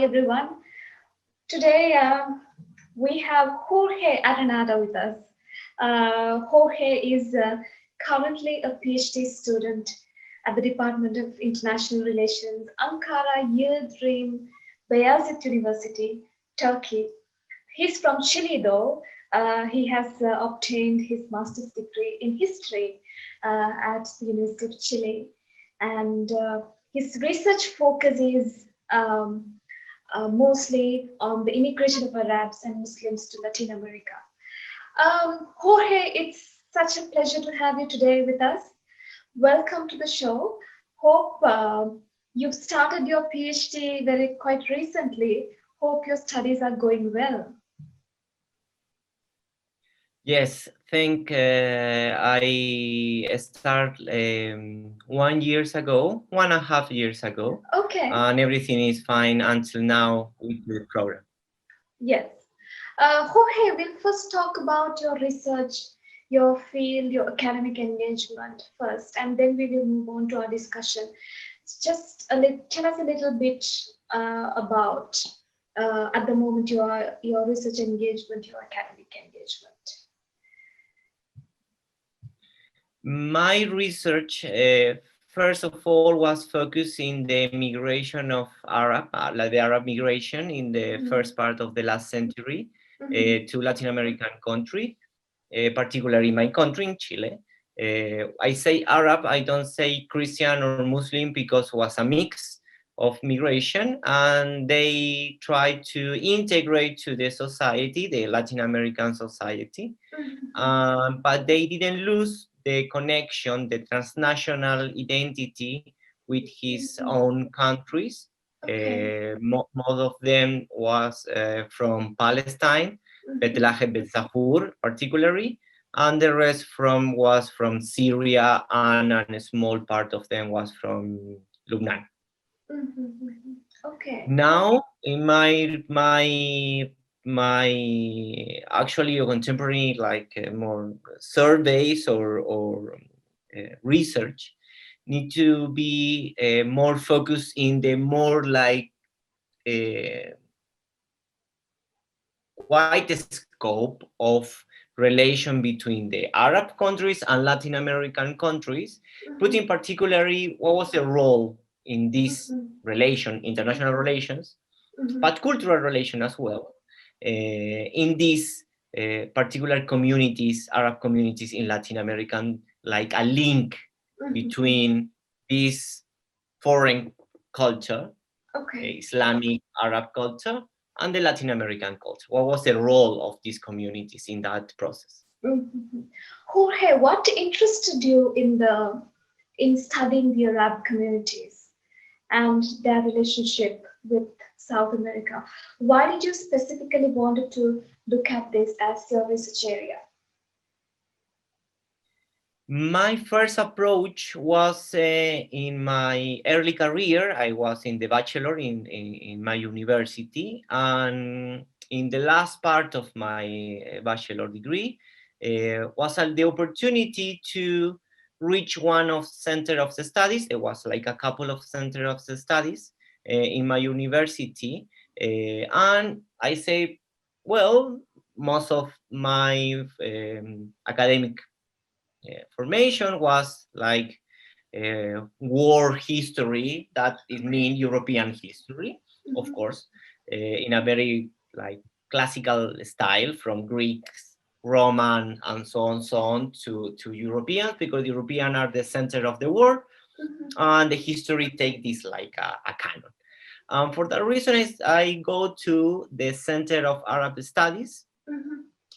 Hi everyone. Today we have Jorge Araneda with us. Jorge is currently a PhD student at the Department of International Relations, Ankara Yildirim Beyazıt University, Turkey. He's from Chile though. He has obtained his master's degree in history at the University of Chile. And his research focus is mostly on the immigration of Arabs and Muslims to Latin America. Jorge, it's such a pleasure to have you today with us. Welcome to the show. Hope you've started your PhD very quite recently. Hope your studies are going well. Yes, think I start 1 years ago, 1.5 years ago, Okay. and everything is fine until now with the program. Yes. Jorge, we'll first talk about your research, your field, your academic engagement first, and then we will move on to our discussion. Just tell us a little bit about at the moment your research engagement, your academic engagement. My research, first of all, was focused in the migration of like the Arab migration in the first part of the last century to Latin American country, particularly my country in Chile. I say Arab, I don't say Christian or Muslim because it was a mix of migration, and they tried to integrate to the society, the Latin American society, but they didn't lose the connection, the transnational identity with his own countries. Okay. Most of them was from Palestine, Bethlehem, Bethsahur particularly, and the rest was from Syria, and a small part of them was from Lebanon. Okay. Now, in my actually contemporary more surveys or research need to be more focused in the more like wide scope of relation between the Arab countries and Latin American countries, putting particularly what was the role in this relation, international relations, but cultural relation as well, in these particular communities, Arab communities in Latin America, like a link between this foreign culture, Islamic Arab culture, and the Latin American culture. What was the role of these communities in that process? Jorge, what interested you in studying the Arab communities and their relationship with South America? Why did you specifically wanted to look at this as your research area? My first approach was in my early career. I was in the bachelor in my university, and in the last part of my bachelor degree was the opportunity to reach one of center of the studies. There was like a couple of center of the studies in my university, and I say, well, most of my academic formation was like war history, that it means European history, of course, in a very like classical style from Greeks, Roman, and so on to Europeans, because Europeans are the center of the world, and the history take this like a canon. For that reason, I go to the Center of Arab Studies,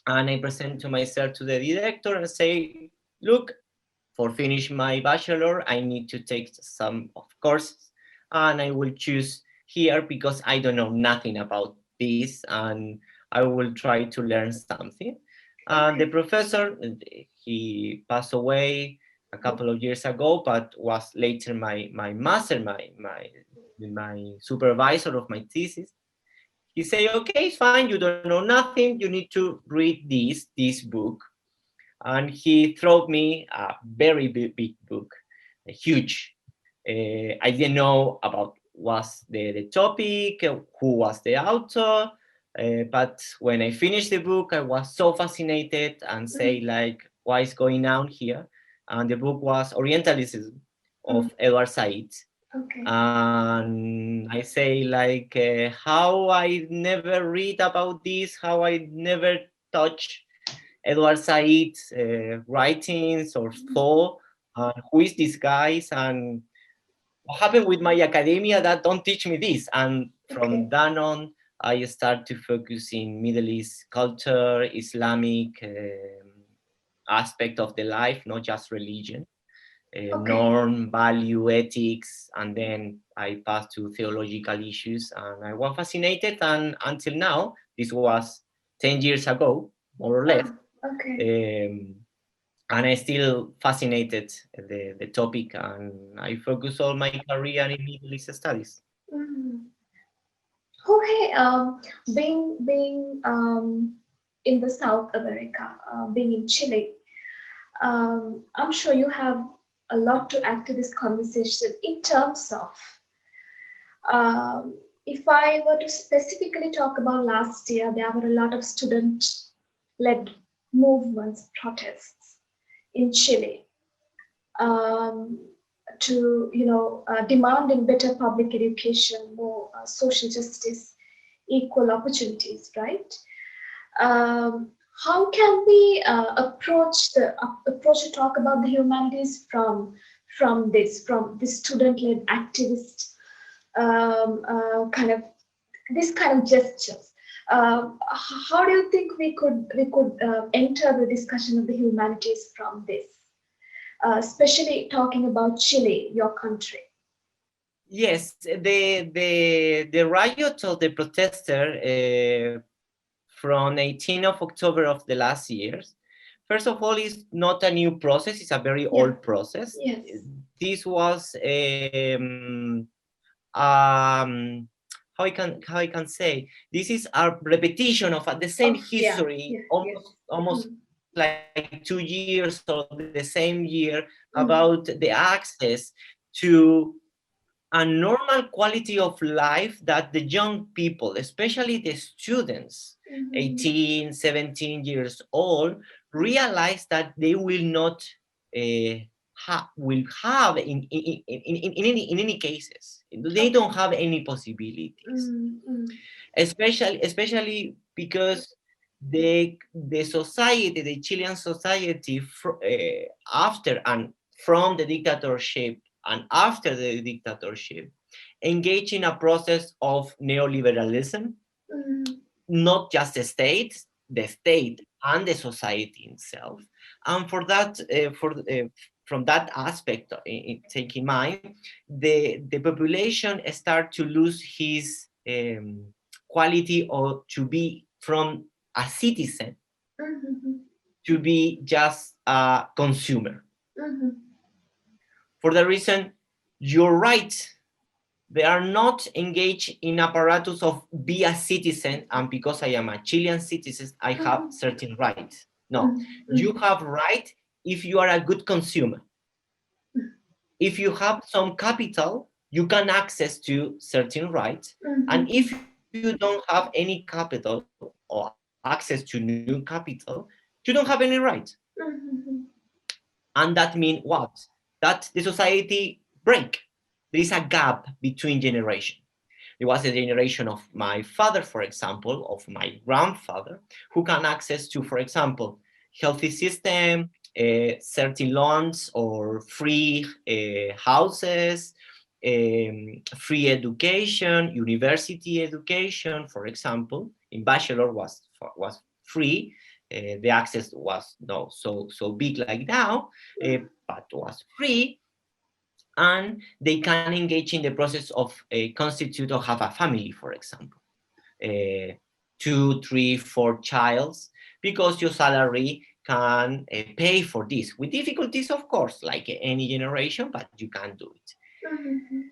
and I present to myself to the director and say, look, for finish my bachelor, I need to take some of courses, and I will choose here because I don't know nothing about this, and I will try to learn something. And the professor, he passed away a couple of years ago, but was later my master, my supervisor of my thesis. He say, okay, it's fine, you don't know nothing, you need to read this book. And he threw me a very big book, huge. I didn't know about was the topic, who was the author. But when I finished the book, I was so fascinated and say like, what is going on here? And the book was Orientalism of Edward Said. Okay. And I say like, how I never read about this, how I never touch Edward Said's writings or thought, and who is this guy, and what happened with my academia that don't teach me this. And from Okay. then on, I start to focus in Middle East culture, Islamic aspect of the life, not just religion, Okay. norm, value, ethics, and then I passed to theological issues, and I was fascinated. And until now, this was 10 years ago, more or less. Oh, okay. And I still fascinated the topic, and I focus all my career in Middle East studies. Mm. Okay. Being in the South America, being in Chile, I'm sure you have a lot to add to this conversation in terms of if I were to specifically talk about last year, there were a lot of student-led movements, protests in Chile, um, to demanding better public education, more social justice, equal opportunities, right? Um, how can we approach to talk about the humanities from this student-led activist kind of this kind of gestures? How do you think we could enter the discussion of the humanities from this, especially talking about Chile, your country? Yes, the riot of the protester from 18th of October of the last years. First of all, it's not a new process; it's a very Yeah. old process. Yes. This was um, how I can say, this is a repetition of the same Oh, yeah. history, Yeah. Yes. almost Mm. like 2 years or the same year, about the Mm. access to a normal quality of life that the young people, especially the students, Mhm. 18, 17 years old, realize that they will not uh, will have in any cases. They Okay. don't have any possibilities, Mm. Mm. especially because the society, the Chilean society, after and from the dictatorship and after the dictatorship, engage in a process of neoliberalism, Mm. not just the state and the society itself. And for that, from that aspect, take in mind, the population start to lose his quality or to be from a citizen Mhm. to be just a consumer. Mhm. For the reason, you're right, they are not engaged in apparatus of be a citizen, and because I am a Chilean citizen, I have Mhm. certain rights. No, Mhm. you Mhm. have right if you are a good consumer. If you have some capital, you can access to certain rights. And Mhm. if you don't have any capital or access to new capital, you don't have any right. Mhm. And that means what? That the society break. There is a gap between generations. It was a generation of my father, for example, of my grandfather, who can access to, for example, healthy system, certain loans or free houses, free education, university education, for example. In bachelor was free. The access was not so big like now, but was free, and they can engage in the process of constitute or have a family, for example, uh, 2, 3, 4 childs, because your salary can pay for this with difficulties, of course, like any generation, but you can do it. Mhm.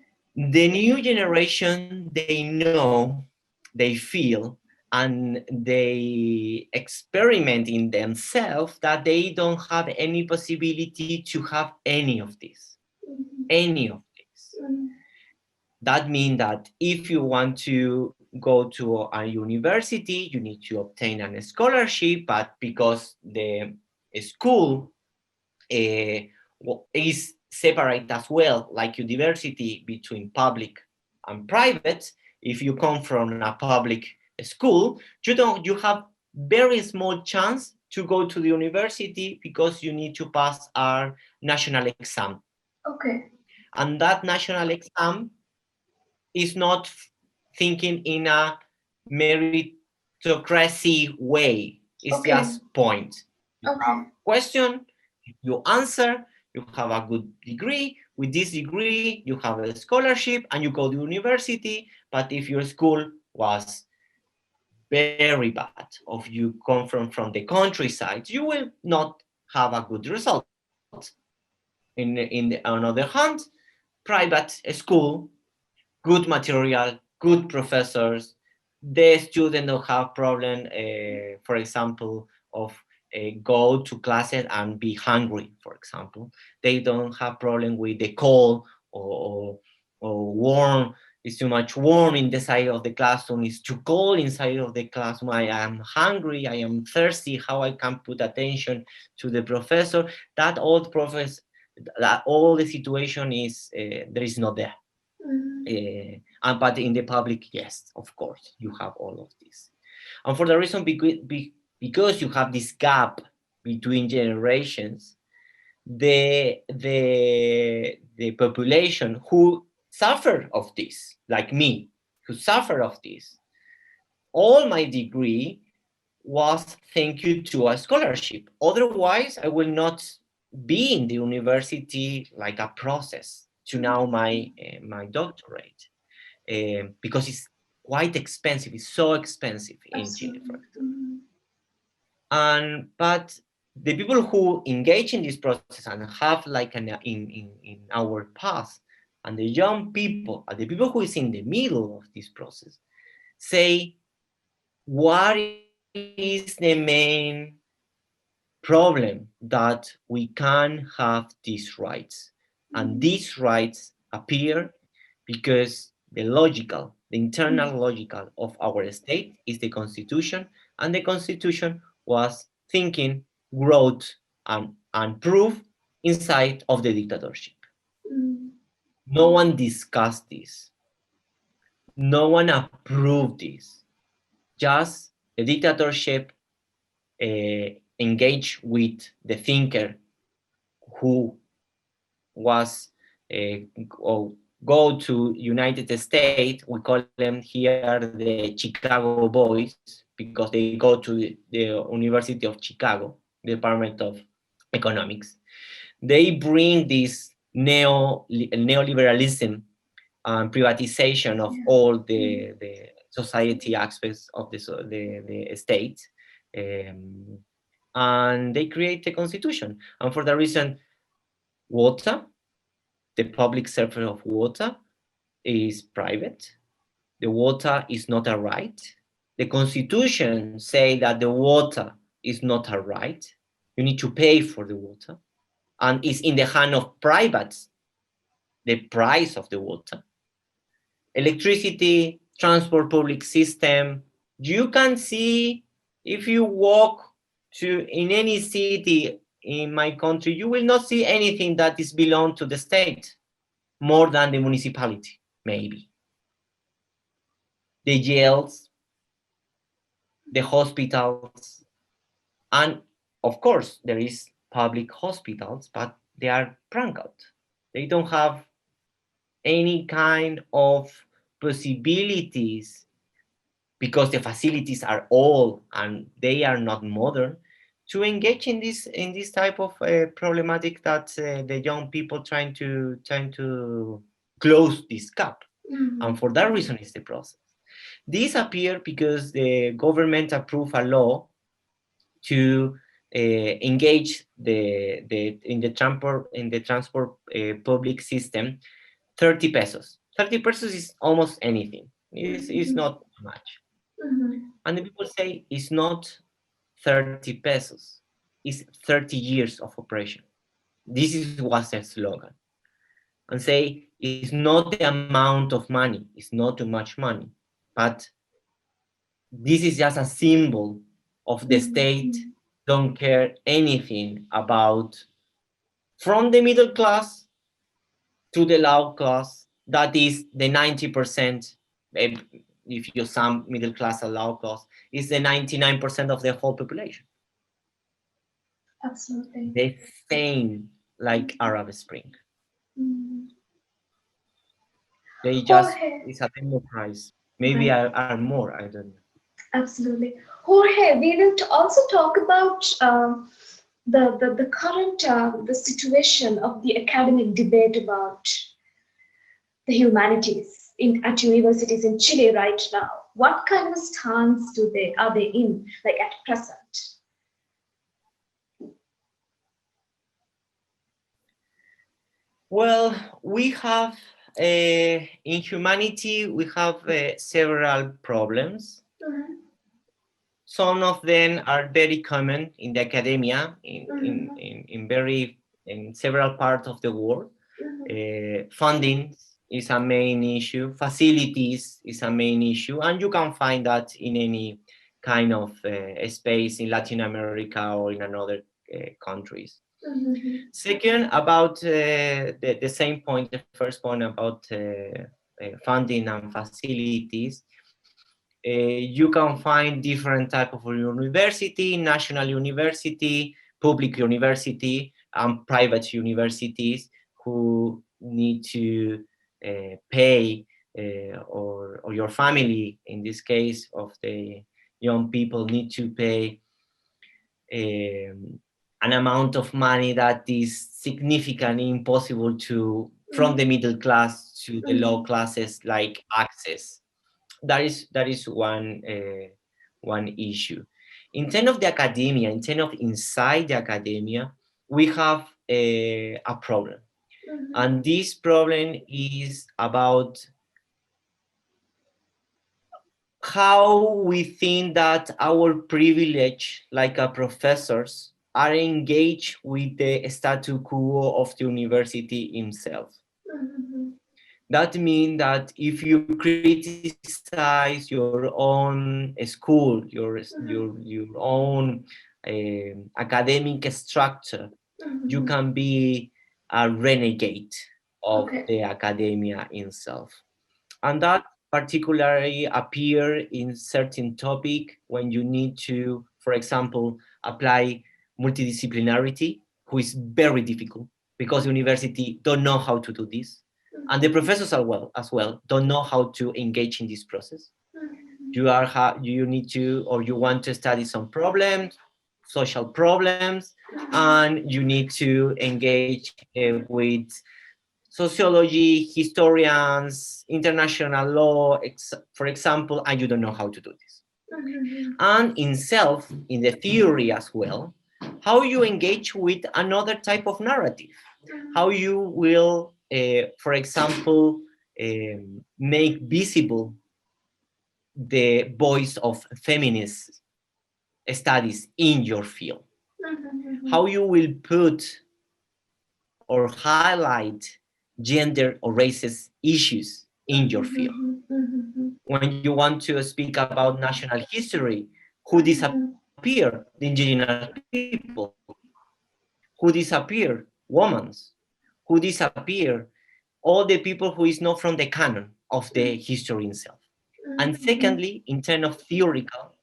The new generation, they know, they feel, and they experiment in themselves that they don't have any possibility to have any of this, Mhm. any of this. Mhm. That means that if you want to go to a university, you need to obtain a scholarship, but because the school is separate as well, like university between public and private. If you come from a public school, you have very small chance to go to the university because you need to pass our national exam. Okay. And that national exam is not thinking in a meritocracy way. It's Okay. just point. You have Okay. question, you answer, you have a good degree. With this degree, you have a scholarship and you go to university. But if your school was very bad, or you come from the countryside, you will not have a good result. On the other hand, private school, good material, good professors. The student don't have problem, for example, of go to classes and be hungry. For example, they don't have problem with the cold or warm. It's too much warm in the side of the classroom. It's too cold inside of the classroom. I am hungry. I am thirsty. How I can put attention to the professor? That old professor, that all the situation is there is not there. But in the public, yes, of course, you have all of this. And for the reason because you have this gap between generations, the population who suffer of this, like me, who suffer of this, all my degree was thank you to a scholarship. Otherwise, I will not be in the university like a process to now my doctorate, because it's quite expensive. It's so expensive in Chile, for Absolutely. example. And but the people who engage in this process and have like in our past, and the young people, and the people who is in the middle of this process, say, what is the main problem that we can have these rights? And these rights appear because the internal logical of our state is the constitution, and the constitution was thinking, growth, and proof inside of the dictatorship. No one discussed this. No one approved this. Just the dictatorship engaged with the thinker who was or go to United States. We call them here the Chicago Boys because they go to the University of Chicago, Department of Economics. They bring this neoliberalism and privatization of all the society aspects of the state, um, and they create the constitution. And for that reason, water, the public service of water, is private. The water is not a right. The constitution say that the water is not a right. You need to pay for the water, and it's in the hand of privates, the price of the water. Electricity, transport, public system. You can see, if you walk to in any city in my country, you will not see anything that is belong to the state more than the municipality, maybe. The jails, the hospitals, and of course there is public hospitals, but they are prankled. They don't have any kind of possibilities because the facilities are old and they are not modern to engage in this type of problematic that the young people trying to close this gap. And for that reason is the process. This appeared because the government approved a law to engage in the transport public system 30 pesos. 30 pesos is almost anything. It's not much. And the people say it's not 30 pesos, it's 30 years of operation. This was a slogan. and say it's not the amount of money, it's not too much money, but this is just a symbol of the state Mhm. don't care anything about from the middle class to the low class. That is the 90%. If you sum middle class and low class, is the 99% of the whole population. Absolutely. The same like Mhm. Arab Spring. Mhm. They just Jorge, it's a democracy. Maybe right. are more. I don't know. Absolutely. Jorge, we will also talk about the current the situation of the academic debate about the humanities at universities in Chile right now. What kind of stance are they in, like at present? Well, we have in humanity we have several problems. Mhm, Some of them are very common in the academia mhm, in several parts of the world. mhm, Funding is a main issue. Facilities is a main issue, and you can find that in any kind of space in Latin America or in another countries. mhm, Second, about the same point, the first point about funding and facilities, you can find different type of university, national university, public university, and private universities who need to pay or your family, in this case of the young people, need to pay um, an amount of money that is significantly impossible to from the mhm, middle class to the low mhm, classes like access. That is one issue. In terms of the academia, in terms of inside the academia, we have a problem, mhm, and this problem is about how we think that our privilege, like professors, are engaged with the status quo of the university himself. mhm, That means that if you criticize your own school, your mhm, own academic structure, you can mhm. be a renegade of Okay. the academia itself. And that particularly appear in certain topic when you need to, for example, apply multidisciplinarity, who is very difficult because university don't know how to do this, and the Mhm, professors as well don't know how to engage in this process. mhm, You need to, or you want to study some problems, social problems, mhm, and you need to engage with sociology, historians, international law, for example, and you don't know how to do this. mhm, And in self, in the theory as well, how you engage with another type of narrative, how mhm. you will, for example, make visible the voice of feminist studies in your field, Mhm, how you will put or highlight gender or racist issues in your field. mhm, mhm, When you want to speak about national history, who mhm, disappear? The indigenous people. Who disappear? Women. Who disappear? All the people who is not from the canon of the history itself. And mhm. secondly, in terms of theoretical,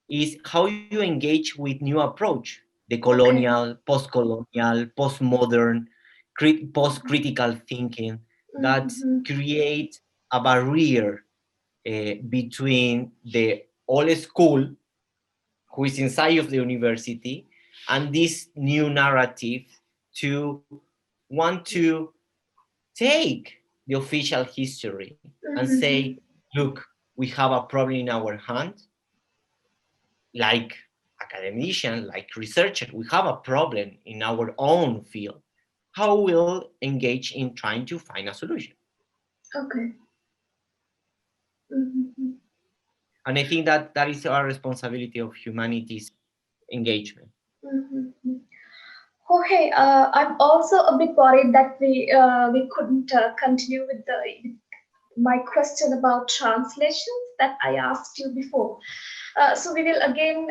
is how you engage with new approach, the Okay. colonial, post-colonial, postmodern, post-critical thinking that Mhm, create a barrier between the old school, who is inside of the university, and this new narrative to want to take the official history and say, mhm. look, we have a problem in our hand, like academician, like researcher, we have a problem in our own field. How will engage in trying to find a solution? Okay. Mhm, And I think that that is our responsibility of humanities engagement. mhm. Okay, I'm also a bit worried that we couldn't continue with my question about translations that I asked you before. So we will again,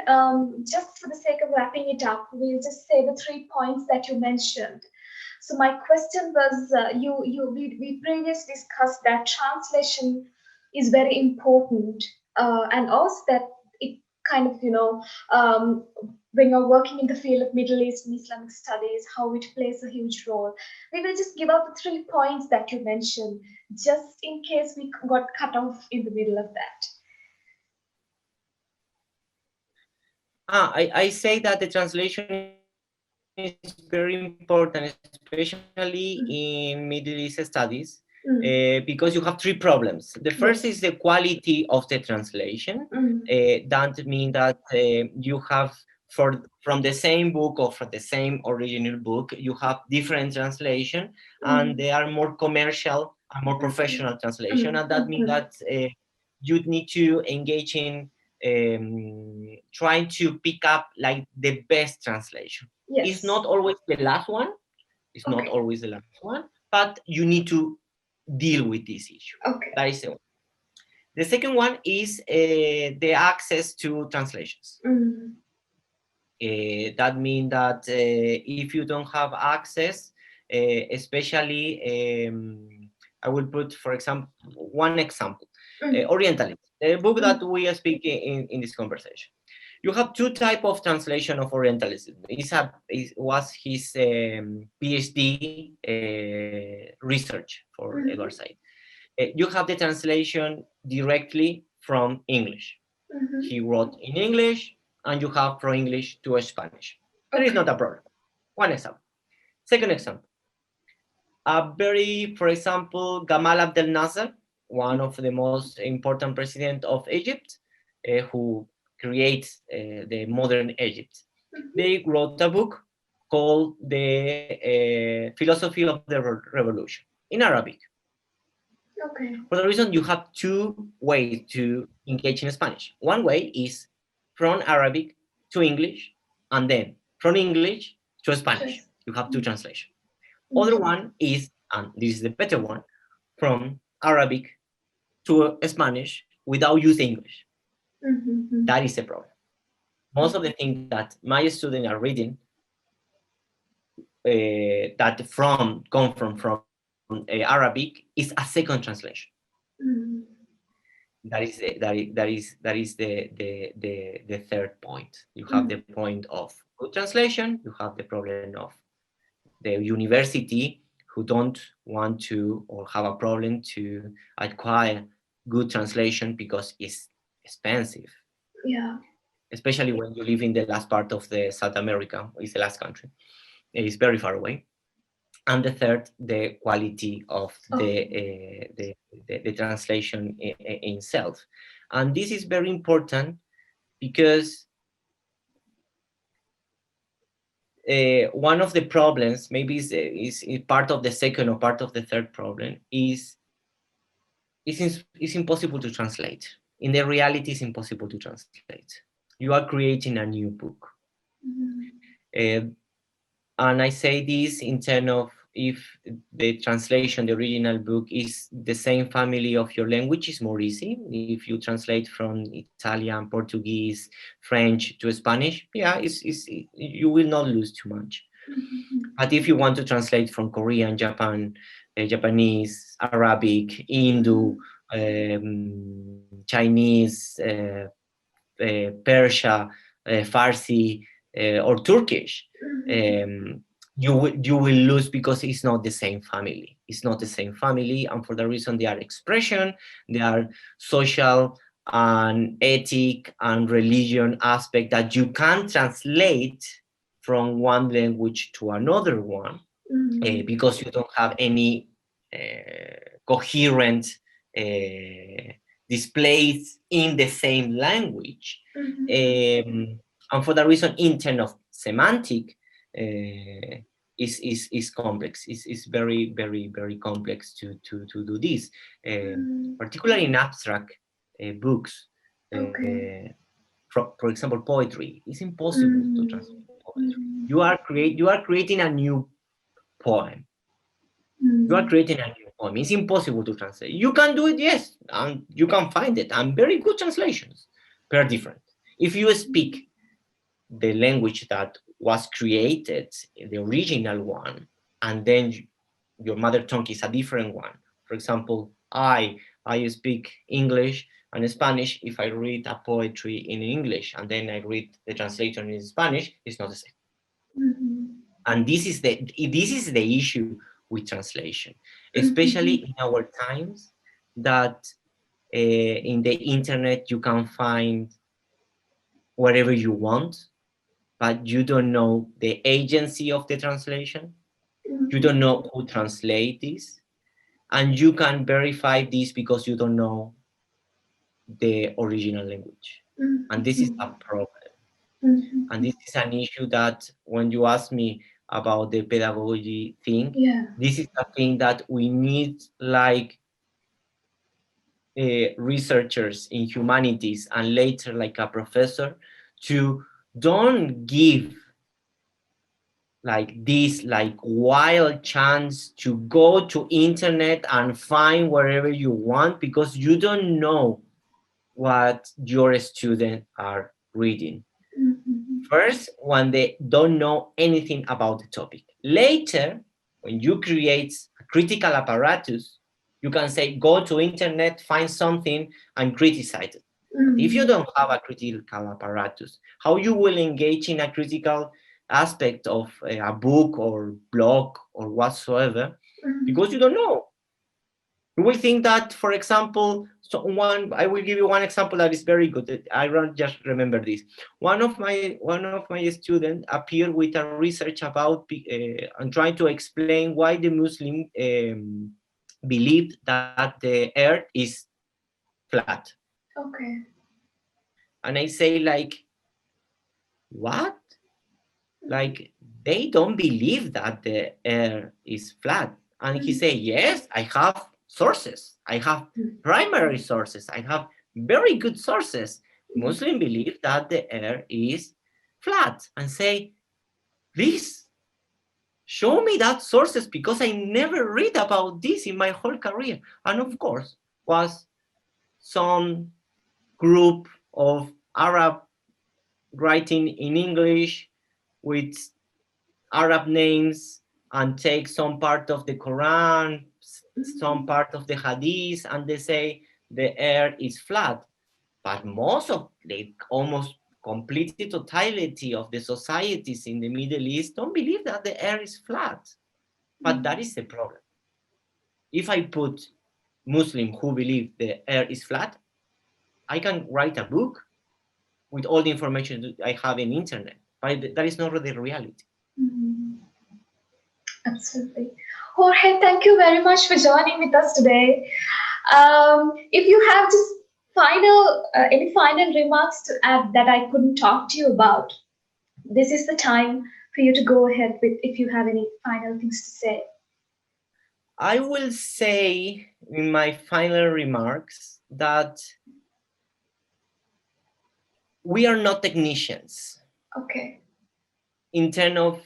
just for the sake of wrapping it up, we'll just say the 3 points that you mentioned. So my question was, we previously discussed that translation is very important, and also that it kind of, when you're working in the field of Middle East and Islamic studies, how it plays a huge role. We will just give out the 3 points that you mentioned, just in case we got cut off in the middle of that. I say that the translation is very important, especially in Middle East studies, because you have 3 problems. The first is the quality of the Yes. translation. That means that you have from the same book or from the same original book, you have different translation, and they are more commercial and more professional translation, and that means that you need to engage in trying to pick up like the best translation. It's Yes. not always the last one. It's not Okay. always the last one, but you need to deal with this issue. Okay. That is the one. The second one is the access to translations. That means that if you don't have access, especially, I will put, for example, one example, Orientalist, the book that we are speaking in this conversation. You have 2 types of translation of Orientalism. It was his PhD research for Edward Said. You have the translation directly from English. He wrote in English, and you have from English to Spanish. There is not a problem. One example. Second example. For example, Gamal Abdel Nasser, one of the most important presidents of Egypt, who creates the modern Egypt. They wrote a book called The Philosophy of the Revolution in Arabic. Okay. For the reason you have 2 ways to engage in Spanish. One way is from Arabic to English, and then from English to Spanish. You have 2 translations. Other one is, and this is the better one, from Arabic to Spanish without using English. That is a problem. Most of the things that my students are reading that come from Arabic is a second translation. That is the third point. You have the point of good translation. You have the problem of the university who don't want to or have a problem to acquire good translation because it's expensive. Yeah. Especially when you live in the last part of the South America, is the last country. It's very far away. And the third, the quality of the translation itself. And this is very important because one of the problems, maybe is part of the second or part of the third problem, is it's impossible to translate. In the reality, it's impossible to translate. You are creating a new book. And I say this in terms of if the translation, the original book, is the same family of your language, is more easy. If you translate from Italian, Portuguese, French to Spanish, yeah, you will not lose too much. But if you want to translate from Korean, Japanese, Arabic, Hindu, Chinese, Persia, Farsi, or Turkish, you will lose because it's not the same family. It's not the same family, and for the reason they are expression, they are social and ethic and religion aspect that you can translate from one language to another one, because you don't have any coherent displays in the same language. And for that reason, in terms of semantic, is complex. Is very, very, very complex to do this, particularly in abstract books. Okay. For example, poetry. It's impossible to translate Mhm. You are creating a new poem. You are Mhm. creating a new poem. It's impossible to translate. You can do it, yes, and you can find it, and very good translations, but are different. If you speak the language that was created, the original one, and then your mother tongue is a different one. For example, I speak English and Spanish. If I read a poetry in English and then I read the translation in Spanish, it's not the same. Mhm. And this is the issue with translation, especially Mhm. in our times that in the internet you can find whatever you want, but you don't know the agency of the translation. You don't Mhm. know who translate this, and you can verify this because you don't know the original language. And this is a Mhm. problem. And Mhm. this is an issue that when you ask me about the pedagogy thing, Yeah. this is a thing that we need like researchers in humanities and later like a professor to don't give like this like wild chance to go to internet and find wherever you want because you don't know what your students are reading. Mhm. First, when they don't know anything about the topic. Later, when you create a critical apparatus, you can say, go to internet, find something and criticize it. But if you Mhm. don't have a critical apparatus, how you will engage in a critical aspect of a book or blog or whatsoever, because Mhm. you don't know. You will think that, for example, I will give you one example that is very good. Just remember this. One of my students appeared with a research about and trying to explain why the Muslim believed that the earth is flat. Okay. And I say like, what? Like they don't believe that the earth is flat. And he say, yes, I have sources. I have primary sources. I have very good sources. Muslim believe that the earth is flat and say, please show me that sources because I never read about this in my whole career. And of course, was some group of Arab writing in English with Arab names and take some part of the Quran, some part of the Hadith, and they say the earth is flat. But most of the almost completely totality of the societies in the Middle East don't believe that the earth is flat. But that is the problem. If I put Muslim who believe the earth is flat, I can write a book with all the information that I have in internet. But that is not the reality. Mhm. Absolutely. Jorge, thank you very much for joining with us today. If you have just any final remarks to add that I couldn't talk to you about, this is the time for you to go ahead with if you have any final things to say. I will say in my final remarks that we are not technicians. Okay. In terms of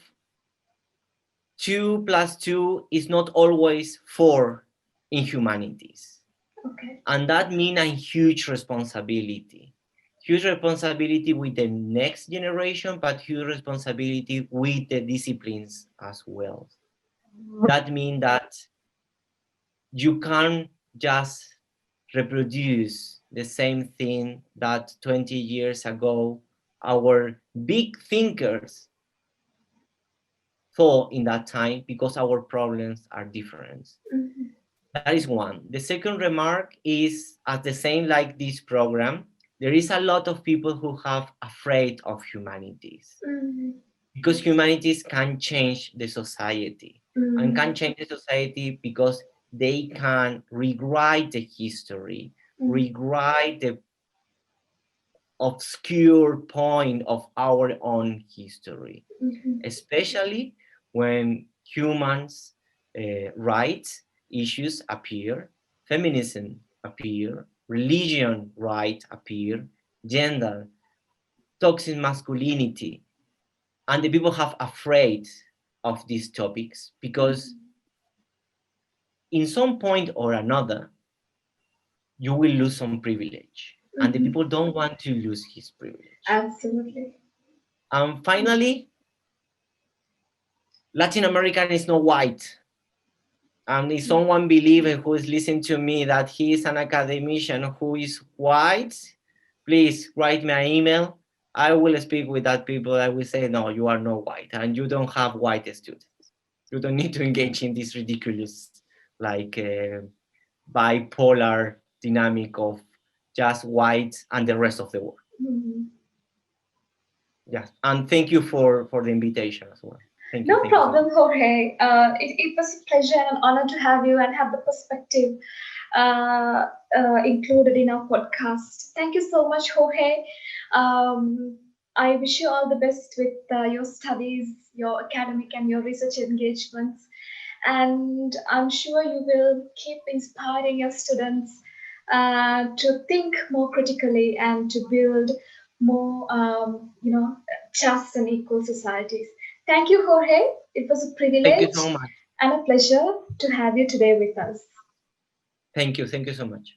2 plus 2 is not always 4 in humanities. Okay. And that means a huge responsibility. Huge responsibility with the next generation, but huge responsibility with the disciplines as well. That means that you can't just reproduce the same thing that 20 years ago our big thinkers thought in that time because our problems are different. Mhm. That is one. The second remark is at the same like this program, there is a lot of people who have afraid of humanities Mhm. because humanities can change the society and can Mhm. change the society because they can rewrite the history, Mhm. rewrite the obscure point of our own history, Mhm. especially when humans rights issues appear, feminism appear, religion right appear, gender, toxic masculinity. and the people have afraid of these topics because in some point or another you will lose some privilege, and the people don't want to lose his privilege. Absolutely. And finally, Latin American is not white. And if someone believes who is listening to me that he is an academician who is white, please write me an email. I will speak with that people. I will say, no, you are not white, and you don't have white students. You don't need to engage in this ridiculous, like bipolar dynamic of just white and the rest of the world. Yeah, and thank you for the invitation as well. Thank you. No problem, Jorge. It was a pleasure and an honor to have you and have the perspective uh, included in our podcast. Thank you so much, Jorge. I wish you all the best with your studies, your academic and your research engagements. And I'm sure you will keep inspiring your students to think more critically and to build more, just and equal societies. Thank you, Jorge. It was a Thank you privilege so much. and a pleasure to have you today with us. Thank you so much.